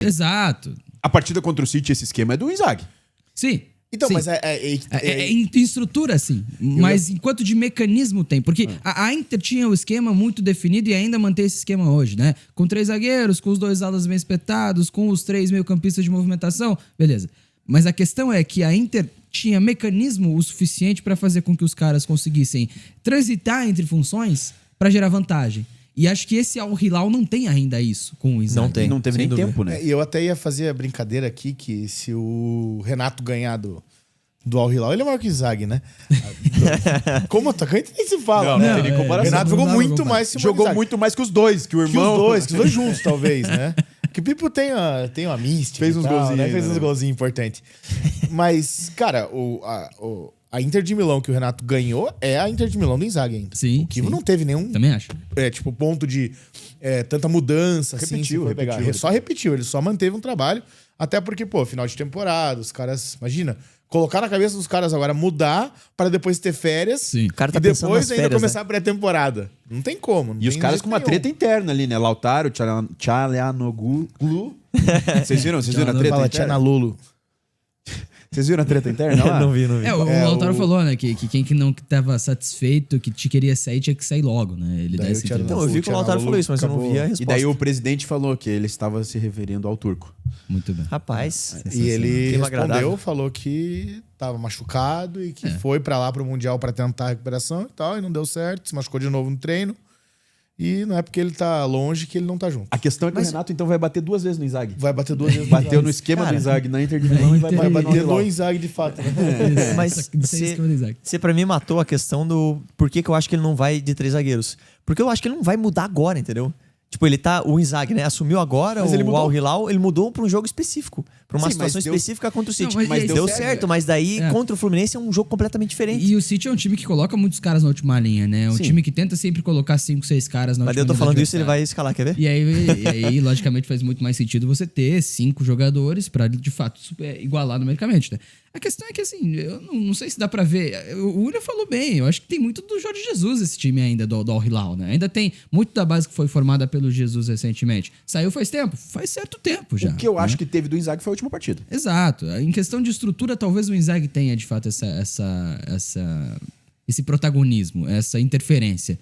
Exato. A partida contra o City, esse esquema é do Inzaghi. Sim. Então, sim. mas em estrutura, sim. Mas enquanto de mecanismo tem. Porque a Inter tinha o esquema muito definido e ainda mantém esse esquema hoje, né? Com 3 zagueiros, com os 2 alas bem espetados, com os 3 meio-campistas de movimentação. Beleza. Mas a questão é que a Inter tinha mecanismo o suficiente para fazer com que os caras conseguissem transitar entre funções para gerar vantagem. E acho que esse Al Hilal não tem ainda isso com o Inzaghi. Não tem. Não teve nem tempo, né? E eu até ia fazer a brincadeira aqui que se o Renato ganhar do Al Hilal, ele é maior que o Inzaghi, né? Como atacante nem se fala, Não, né? não tem nem O comparação. Renato jogou Não dá pra muito comparar. mais que o Jogou Inzaghi. muito mais que os dois, que o Que irmão... os dois juntos, talvez, né? Que o Pipo tem uma mística. Fez e uns tal, golzinhos, né? Fez né? uns golzinhos importantes. Mas, cara, a Inter de Milão que o Renato ganhou é a Inter de Milão do Inzaghi ainda. Sim, O Kivo sim. não teve nenhum Também acho. ponto de tanta mudança. Repetiu, assim, se for pegar. repetiu. Só repetiu, ele só manteve um trabalho. Até porque, pô, final de temporada, os caras... Imagina, colocar na cabeça dos caras agora mudar para depois ter férias. Sim. O cara tá e pensando depois nas ainda férias, começar a pré-temporada. Não tem como. Não E os tem caras jeito com uma nenhum. treta interna ali, né? Lautaro, Tchalianoglu. Vocês viram a treta Fala, interna? Tchanalulu. Vocês viram a treta interna lá? Não vi. O Lautaro falou, né, que quem que não tava satisfeito, que te queria sair, tinha que sair logo, né? Ele Daí dá essa o Thiago- entrevista. Não, eu vi que o Lautaro falou isso, mas eu não vi a E resposta. daí o presidente falou que ele estava se referindo ao turco. Muito bem. Rapaz. E ele Clima respondeu, agradável. falou que tava machucado e que foi pra lá pro Mundial pra tentar a recuperação e tal, e não deu certo, se machucou de novo no treino. E não é porque ele tá longe que ele não tá junto. A questão é que o Renato então vai bater 2 vezes no Inzaghi. Vai bater 2 vezes. Bateu no esquema Cara, do Inzaghi na Inter de Milão e vai Inter- Vai bater bater no no Hilal. Inzaghi de fato. Né? Mas Só que sem esquema do Inzaghi. você pra mim matou a questão do por que eu acho que ele não vai de 3 zagueiros. Porque eu acho que ele não vai mudar agora, entendeu? Tipo, ele tá. O Inzaghi, né? Assumiu agora Mas ele o mudou. Al Hilal, ele mudou pra um jogo específico. Pra uma Sim, mas situação deu- específica contra o City. Não, mas mas deu deu certo, mas daí É. contra o Fluminense é um jogo completamente diferente. E o City é um time que coloca muitos caras na última linha, né? É um Sim. time que tenta sempre colocar 5, 6 caras na Mas daí última eu tô linha falando do isso, ele adversário. vai escalar, quer ver? E aí, logicamente, faz muito mais sentido você ter 5 jogadores pra, de fato, igualar numericamente, né? A questão é que, assim, eu não sei se dá pra ver. O William falou bem, eu acho que tem muito do Jorge Jesus esse time ainda, do Al Hilal, né? Ainda tem muito da base que foi formada pelo Jesus recentemente. Saiu faz tempo? Faz certo tempo já. O que eu né? acho que teve do Inzaghi foi a última partida. Exato. Em questão de estrutura, talvez o Inzaghi tenha, de fato, esse protagonismo, essa interferência.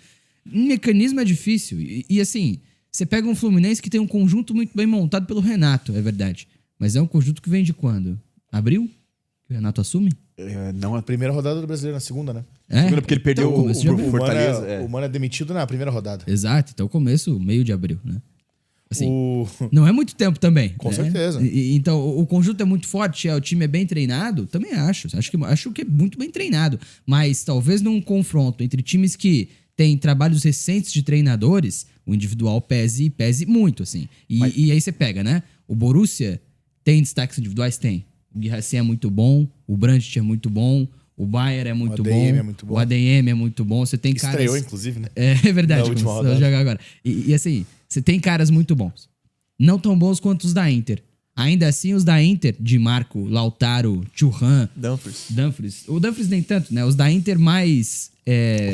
Em mecanismo é difícil. E, assim, você pega um Fluminense que tem um conjunto muito bem montado pelo Renato, é verdade. Mas é um conjunto que vem de quando? Abril? Que o Renato assume? Não a Primeira rodada do Brasileiro, na segunda, né? É. porque ele perdeu Então, o começo de abril. Fortaleza. O Mano é demitido na primeira rodada. Exato. Então, começo, meio de abril, né? Assim, O... não é muito tempo também. Com né? certeza. Então, o conjunto é muito forte, o time é bem treinado, também acho. Acho que é muito bem treinado. Mas talvez num confronto entre times que têm trabalhos recentes de treinadores, o individual pese muito, assim. E aí você pega, né? O Borussia tem destaques individuais? Tem. O Guirassy é muito bom, o Brandt é muito bom, o Bayer é muito ADM bom, é muito bom. o ADM é muito bom. Você tem Estreou, caras... inclusive, né? É verdade, Na última começou a rodada. jogar agora. E assim, você tem caras muito bons. Não tão bons quanto os da Inter. Ainda assim, os da Inter, de Marco, Lautaro, Thuram, Dumfries. O Dumfries nem tanto, né? Os da Inter mais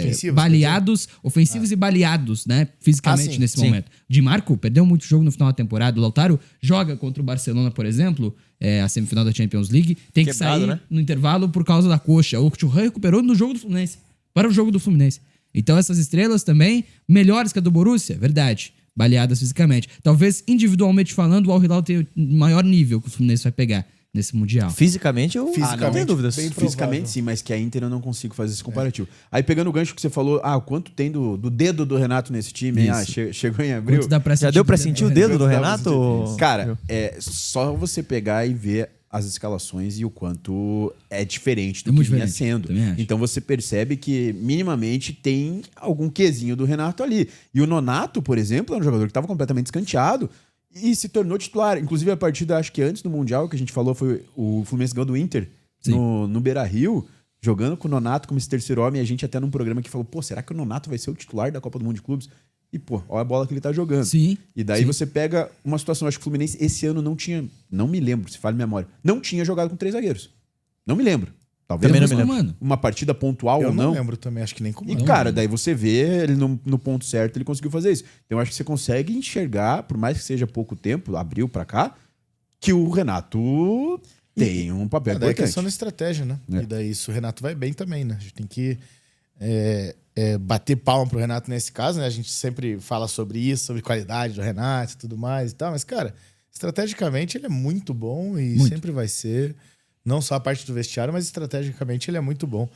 Ofensivos, baleados, ofensivos e baleados, né? Fisicamente sim, nesse sim. momento. De Marco perdeu muito jogo no final da temporada. O Lautaro joga contra o Barcelona, por exemplo, a semifinal da Champions League. Tem que Quebrado, sair né? no intervalo por causa da coxa. O Thuram recuperou no jogo do Fluminense. Para o jogo do Fluminense. Então essas estrelas também, melhores que a do Borussia, verdade. Baleadas fisicamente. Talvez, individualmente falando, o Al Hilal tenha o maior nível que o Fluminense vai pegar nesse Mundial. Fisicamente, eu não Fisicamente, tenho dúvidas. bem Fisicamente sim, mas que a Inter eu não consigo fazer esse comparativo. Aí pegando o gancho que você falou, o quanto tem do dedo do Renato nesse time, hein? Isso. Chegou em abril. Quanto dá pra Já sentir deu pra do sentir o Renato? dedo do Renato? Cara, é só você pegar e ver as escalações e o quanto é diferente do É que muito vinha diferente, sendo. também acho. Então você percebe que minimamente tem algum quesinho do Renato ali. E o Nonato, por exemplo, é um jogador que estava completamente escanteado e se tornou titular. Inclusive a partida, acho que antes do Mundial, que a gente falou, foi o Fluminense ganhou do Inter no Beira-Rio, jogando com o Nonato como esse terceiro homem. E a gente até num programa que falou, será que o Nonato vai ser o titular da Copa do Mundo de Clubes? E, olha a bola que ele tá jogando. Sim. E daí você pega uma situação, acho que o Fluminense esse ano não tinha, não me lembro, se falha a memória, não tinha jogado com 3 zagueiros. Não me lembro. Talvez Também não me lembro. Mano. uma partida pontual Eu ou não não. lembro também, acho que nem como. E, cara, daí você vê ele no ponto certo, ele conseguiu fazer isso. Então, eu acho que você consegue enxergar, por mais que seja pouco tempo, abril pra cá, que o Renato tem um papel Daí é importante. questão da estratégia, né? É. E daí, se o Renato vai bem também, né? A gente tem que bater palma pro Renato nesse caso, né? A gente sempre fala sobre isso, sobre qualidade do Renato e tudo mais e tal. Mas, cara, estrategicamente ele é muito bom e sempre vai ser. Não só a parte do vestiário, mas estrategicamente ele é muito bom.